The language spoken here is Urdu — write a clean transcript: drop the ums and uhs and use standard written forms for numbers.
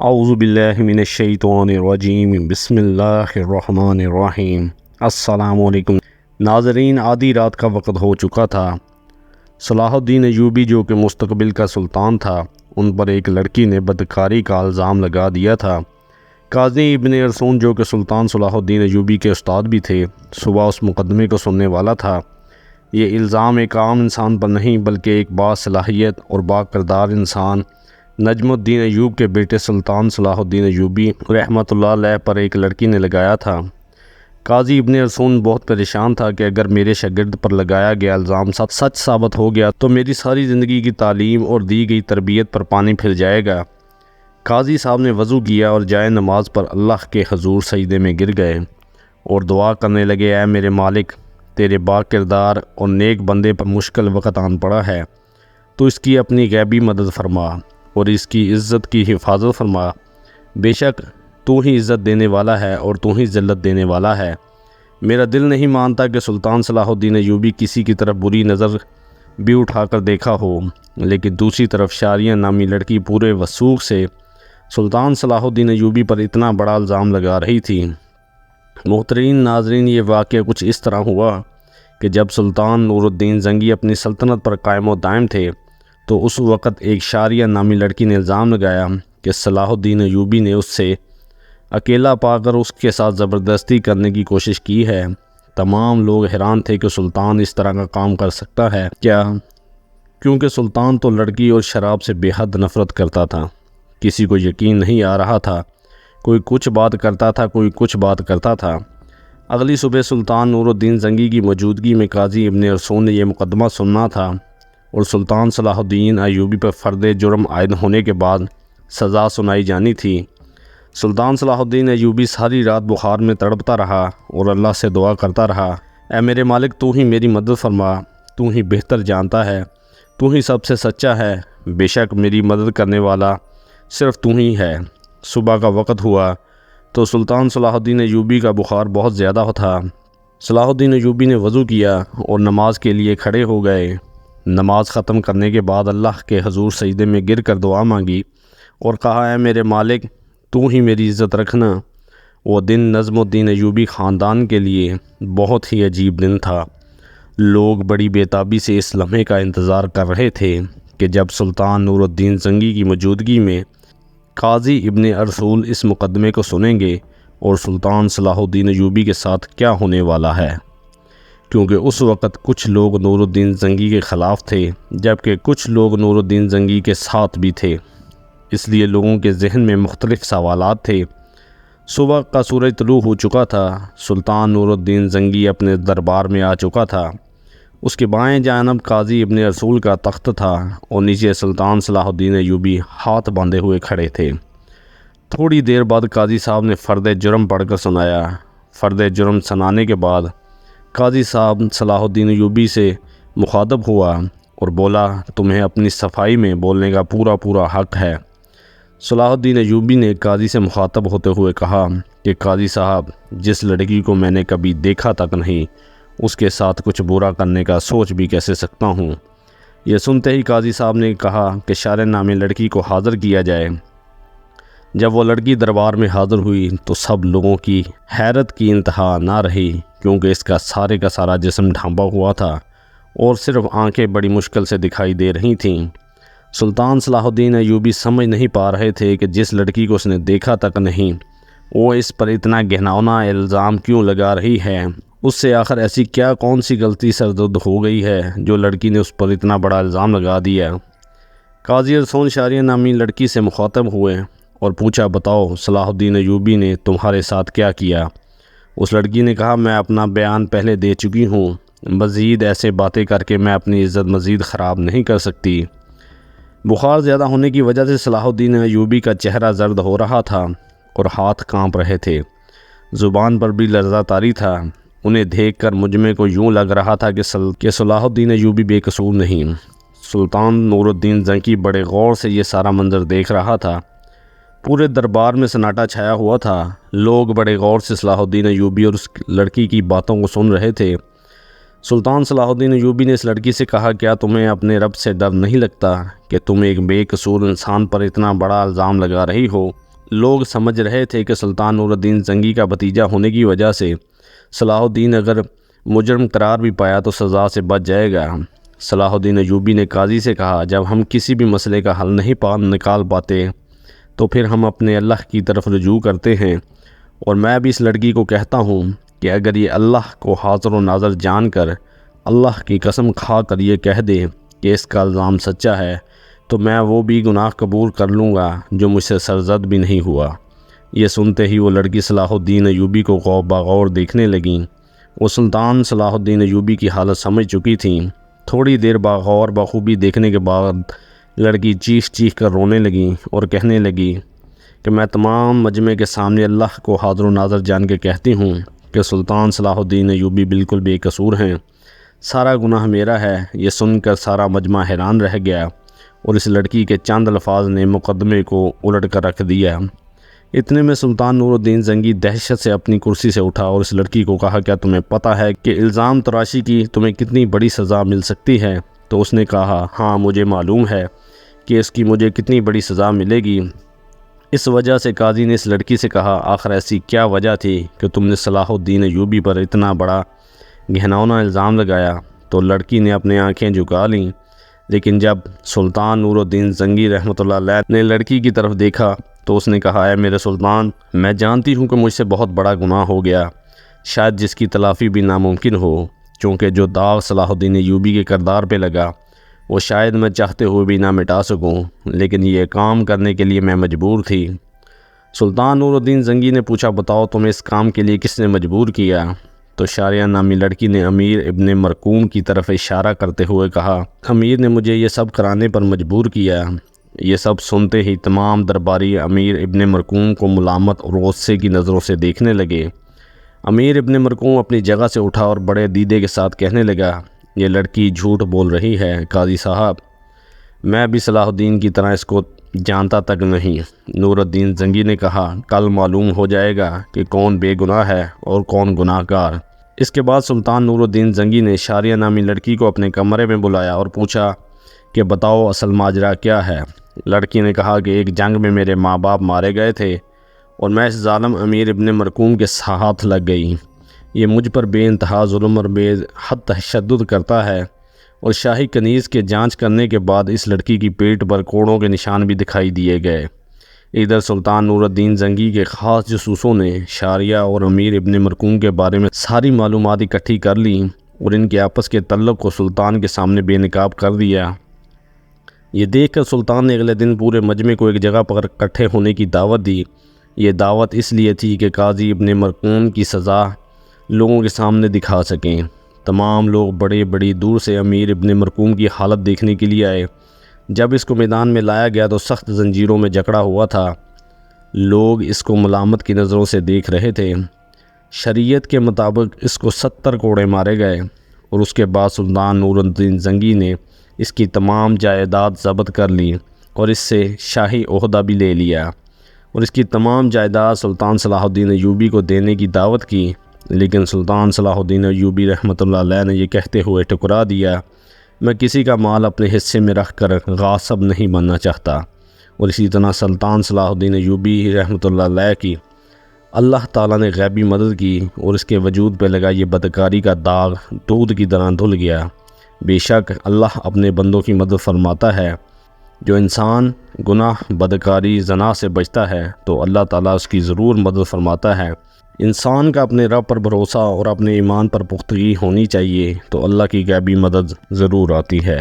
اعوذ باللہ من الشیطان الرجیم بسم اللہ الرحمن الرحیم۔ السلام علیکم ناظرین، آدھی رات کا وقت ہو چکا تھا۔ صلاح الدین ایوبی جو کہ مستقبل کا سلطان تھا، ان پر ایک لڑکی نے بدکاری کا الزام لگا دیا تھا۔ قاضی ابن ارسطو جو کہ سلطان صلاح الدین ایوبی کے استاد بھی تھے، صبح اس مقدمے کو سننے والا تھا۔ یہ الزام ایک عام انسان پر نہیں بلکہ ایک باصلاحیت اور باکردار انسان نجم الدین ایوب کے بیٹے سلطان صلاح الدین ایوبی رحمۃ اللہ علیہ پر ایک لڑکی نے لگایا تھا۔ قاضی ابن ارسطو بہت پریشان تھا کہ اگر میرے شاگرد پر لگایا گیا الزام سچ ثابت ہو گیا تو میری ساری زندگی کی تعلیم اور دی گئی تربیت پر پانی پھر جائے گا۔ قاضی صاحب نے وضو کیا اور جائے نماز پر اللہ کے حضور سجدے میں گر گئے اور دعا کرنے لگے، اے میرے مالک، تیرے با کردار اور نیک بندے پر مشکل وقت آن پڑا ہے، تو اس کی اپنی غیبی مدد فرما اور اس کی عزت کی حفاظت فرما۔ بے شک تو ہی عزت دینے والا ہے اور تو ہی ذلت دینے والا ہے۔ میرا دل نہیں مانتا کہ سلطان صلاح الدین ایوبی کسی کی طرف بری نظر بھی اٹھا کر دیکھا ہو، لیکن دوسری طرف شاریہ نامی لڑکی پورے وثوق سے سلطان صلاح الدین ایوبی پر اتنا بڑا الزام لگا رہی تھی۔ محترم ناظرین، یہ واقعہ کچھ اس طرح ہوا کہ جب سلطان نور الدین زنگی اپنی سلطنت پر قائم و دائم تھے تو اس وقت ایک شاریہ نامی لڑکی نے الزام لگایا کہ صلاح الدین ایوبی نے اس سے اکیلا پا کر اس کے ساتھ زبردستی کرنے کی کوشش کی ہے۔ تمام لوگ حیران تھے کہ سلطان اس طرح کا کام کر سکتا ہے کیا، کیونکہ سلطان تو لڑکی اور شراب سے بے حد نفرت کرتا تھا۔ کسی کو یقین نہیں آ رہا تھا، کوئی کچھ بات کرتا تھا، کوئی کچھ بات کرتا تھا۔ اگلی صبح سلطان نور الدین زنگی کی موجودگی میں قاضی ابن ارسطو نے یہ مقدمہ سننا تھا اور سلطان صلاح الدین ایوبی پر فرد جرم عائد ہونے کے بعد سزا سنائی جانی تھی۔ سلطان صلاح الدین ایوبی ساری رات بخار میں تڑپتا رہا اور اللہ سے دعا کرتا رہا، اے میرے مالک، تو ہی میری مدد فرما، تو ہی بہتر جانتا ہے، تو ہی سب سے سچا ہے، بے شک میری مدد کرنے والا صرف تو ہی ہے۔ صبح کا وقت ہوا تو سلطان صلاح الدین ایوبی کا بخار بہت زیادہ تھا۔ صلاح الدین ایوبی نے وضو کیا اور نماز کے لیے کھڑے ہو گئے۔ نماز ختم کرنے کے بعد اللہ کے حضور سجدے میں گر کر دعا مانگی اور کہا، اے میرے مالک، تو ہی میری عزت رکھنا۔ وہ دن نجم الدین ایوبی خاندان کے لیے بہت ہی عجیب دن تھا۔ لوگ بڑی بےتابی سے اس لمحے کا انتظار کر رہے تھے کہ جب سلطان نور الدین زنگی کی موجودگی میں قاضی ابن ارسطو اس مقدمے کو سنیں گے اور سلطان صلاح الدین ایوبی کے ساتھ کیا ہونے والا ہے، کیونکہ اس وقت کچھ لوگ نور الدین زنگی کے خلاف تھے جبکہ کچھ لوگ نور الدین زنگی کے ساتھ بھی تھے، اس لیے لوگوں کے ذہن میں مختلف سوالات تھے۔ صبح کا سورج طلوع ہو چکا تھا۔ سلطان نور الدین زنگی اپنے دربار میں آ چکا تھا۔ اس کے بائیں جانب قاضی ابن ارسطو کا تخت تھا اور نیچے سلطان صلاح الدین ایوبی ہاتھ باندھے ہوئے کھڑے تھے۔ تھوڑی دیر بعد قاضی صاحب نے فرد جرم پڑھ کر سنایا۔ فرد جرم سنانے کے بعد قاضی صاحب صلاح الدین ایوبی سے مخاطب ہوا اور بولا، تمہیں اپنی صفائی میں بولنے کا پورا حق ہے۔ صلاح الدین ایوبی نے قاضی سے مخاطب ہوتے ہوئے کہا کہ قاضی صاحب، جس لڑکی کو میں نے کبھی دیکھا تک نہیں، اس کے ساتھ کچھ برا کرنے کا سوچ بھی کیسے سکتا ہوں۔ یہ سنتے ہی قاضی صاحب نے کہا کہ شارع نامی لڑکی کو حاضر کیا جائے۔ جب وہ لڑکی دربار میں حاضر ہوئی تو سب لوگوں کی حیرت کی انتہا نہ رہی، کیونکہ اس کا سارا جسم ڈھانپا ہوا تھا اور صرف آنکھیں بڑی مشکل سے دکھائی دے رہی تھیں۔ سلطان صلاح الدین ایوبی سمجھ نہیں پا رہے تھے کہ جس لڑکی کو اس نے دیکھا تک نہیں، وہ اس پر اتنا گھناؤنا الزام کیوں لگا رہی ہے۔ اس سے آخر ایسی کون سی غلطی سرزد ہو گئی ہے جو لڑکی نے اس پر اتنا بڑا الزام لگا دیا۔ قاضی ارسطو شاریہ نامی لڑکی سے مخاطب ہوئے اور پوچھا، بتاؤ صلاح الدین ایوبی نے تمہارے ساتھ کیا کیا؟ اس لڑکی نے کہا، میں اپنا بیان پہلے دے چکی ہوں، مزید ایسے باتیں کر کے میں اپنی عزت مزید خراب نہیں کر سکتی۔ بخار زیادہ ہونے کی وجہ سے صلاح الدین ایوبی کا چہرہ زرد ہو رہا تھا اور ہاتھ کانپ رہے تھے، زبان پر بھی لرزہ طاری تھا۔ انہیں دیکھ کر مجمع کو یوں لگ رہا تھا کہ صلاح الدین ایوبی بے قصور نہیں۔ سلطان نور الدین زنگی بڑے غور سے یہ سارا منظر دیکھ رہا تھا۔ پورے دربار میں سناٹا چھایا ہوا تھا۔ لوگ بڑے غور سے صلاح الدین ایوبی اور اس لڑکی کی باتوں کو سن رہے تھے۔ سلطان صلاح الدین ایوبی نے اس لڑکی سے کہا، کیا تمہیں اپنے رب سے ڈر نہیں لگتا کہ تم ایک بے قصور انسان پر اتنا بڑا الزام لگا رہی ہو لوگ سمجھ رہے تھے کہ سلطان نور الدین زنگی کا بھتیجا ہونے کی وجہ سے صلاح الدین اگر مجرم قرار بھی پایا تو سزا سے بچ جائے گا۔ صلاح الدین ایوبی نے قاضی سے کہا، جب ہم کسی بھی مسئلے کا حل نہیں نکال پاتے تو پھر ہم اپنے اللہ کی طرف رجوع کرتے ہیں، اور میں بھی اس لڑکی کو کہتا ہوں کہ اگر یہ اللہ کو حاضر و ناظر جان کر اللہ کی قسم کھا کر یہ کہہ دے کہ اس کا الزام سچا ہے تو میں وہ بھی گناہ قبول کر لوں گا جو مجھ سے سرزد بھی نہیں ہوا۔ یہ سنتے ہی وہ لڑکی صلاح الدین ایوبی کو غور بغور دیکھنے لگیں۔ وہ سلطان صلاح الدین ایوبی کی حالت سمجھ چکی تھیں۔ تھوڑی دیر بغور بخوبی دیکھنے کے بعد لڑکی چیخ چیخ کر رونے لگی اور کہنے لگی کہ میں تمام مجمع کے سامنے اللہ کو حاضر و ناظر جان کے کہتی ہوں کہ سلطان صلاح الدین ایوبی بالکل بے قصور ہیں، سارا گناہ میرا ہے۔ یہ سن کر سارا مجمع حیران رہ گیا اور اس لڑکی کے چند الفاظ نے مقدمے کو الٹ کر رکھ دیا۔ اتنے میں سلطان نور الدین زنگی دہشت سے اپنی کرسی سے اٹھا اور اس لڑکی کو کہا، کیا تمہیں پتہ ہے کہ الزام تراشی کی تمہیں کتنی بڑی سزا مل سکتی ہے؟ تو اس نے کہا، ہاں مجھے معلوم ہے کہ اس کی مجھے کتنی بڑی سزا ملے گی۔ اس وجہ سے قاضی نے اس لڑکی سے کہا، آخر ایسی کیا وجہ تھی کہ تم نے صلاح الدین ایوبی پر اتنا بڑا گھناؤنا الزام لگایا؟ تو لڑکی نے اپنی آنکھیں جھکا لیں، لیکن جب سلطان نور الدین زنگی رحمۃ اللہ علیہ نے لڑکی کی طرف دیکھا تو اس نے کہا، اے میرے سلطان، میں جانتی ہوں کہ مجھ سے بہت بڑا گناہ ہو گیا، شاید جس کی تلافی بھی ناممکن ہو، چونکہ جو داغ صلاح الدین ایوبی کے کردار پہ لگا وہ شاید میں چاہتے ہوئے بھی نہ مٹا سکوں، لیکن یہ کام کرنے کے لیے میں مجبور تھی۔ سلطان نور الدین زنگی نے پوچھا، بتاؤ تمہیں اس کام کے لیے کس نے مجبور کیا؟ تو شاریہ نامی لڑکی نے امیر ابن مرقوم کی طرف اشارہ کرتے ہوئے کہا، امیر نے مجھے یہ سب کرانے پر مجبور کیا۔ یہ سب سنتے ہی تمام درباری امیر ابن مرقوم کو ملامت اور غصے کی نظروں سے دیکھنے لگے۔ امیر ابن مرقوم اپنی جگہ سے اٹھا اور بڑے دیدے کے ساتھ کہنے لگا، یہ لڑکی جھوٹ بول رہی ہے قاضی صاحب، میں بھی صلاح الدین کی طرح اس کو جانتا تک نہیں۔ نور الدین زنگی نے کہا، کل معلوم ہو جائے گا کہ کون بے گناہ ہے اور کون گناہ گار۔ اس کے بعد سلطان نور الدین زنگی نے شاریہ نامی لڑکی کو اپنے کمرے میں بلایا اور پوچھا کہ بتاؤ اصل ماجرا کیا ہے؟ لڑکی نے کہا کہ ایک جنگ میں میرے ماں باپ مارے گئے تھے اور میں اس ظالم امیر ابن مرقوم کے ہاتھ لگ گئی۔ یہ مجھ پر بے انتہا ظلم اور بے حد تشدد کرتا ہے، اور شاہی کنیز کے جانچ کرنے کے بعد اس لڑکی کی پیٹ پر کوڑوں کے نشان بھی دکھائی دیے گئے۔ ادھر سلطان نور الدین زنگی کے خاص جاسوسوں نے شاریہ اور امیر ابن مرقوم کے بارے میں ساری معلومات اکٹھی کر لیں اور ان کے آپس کے تعلق کو سلطان کے سامنے بے نقاب کر دیا۔ یہ دیکھ کر سلطان نے اگلے دن پورے مجمع کو ایک جگہ پر اکٹھے ہونے کی دعوت دی۔ یہ دعوت اس لیے تھی کہ قاضی ابن مرقوم کی سزا لوگوں کے سامنے دکھا سکیں۔ تمام لوگ بڑی دور سے امیر ابن مرقوم کی حالت دیکھنے کے لیے آئے۔ جب اس کو میدان میں لایا گیا تو سخت زنجیروں میں جکڑا ہوا تھا۔ لوگ اس کو ملامت کی نظروں سے دیکھ رہے تھے۔ شریعت کے مطابق اس کو 70 کوڑے مارے گئے، اور اس کے بعد سلطان نور الدین زنگی نے اس کی تمام جائیداد ضبط کر لی اور اس سے شاہی عہدہ بھی لے لیا، اور اس کی تمام جائیداد سلطان صلاح الدین ایوبی کو دینے کی دعوت کی۔ لیکن سلطان صلاح الدین ایوبی رحمۃ اللہ علیہ نے یہ کہتے ہوئے ٹھکرا دیا، میں کسی کا مال اپنے حصے میں رکھ کر غاصب نہیں بننا چاہتا۔ اور اسی طرح سلطان صلاح الدین ایوبی رحمۃ اللہ علیہ کی اللہ تعالیٰ نے غیبی مدد کی، اور اس کے وجود پہ لگا یہ بدکاری کا داغ دودھ کی طرح دھل گیا۔ بے شک اللہ اپنے بندوں کی مدد فرماتا ہے۔ جو انسان گناہ، بدکاری، زنا سے بچتا ہے تو اللہ تعالیٰ اس کی ضرور مدد فرماتا ہے۔ انسان کا اپنے رب پر بھروسہ اور اپنے ایمان پر پختگی ہونی چاہیے، تو اللہ کی غیبی مدد ضرور آتی ہے۔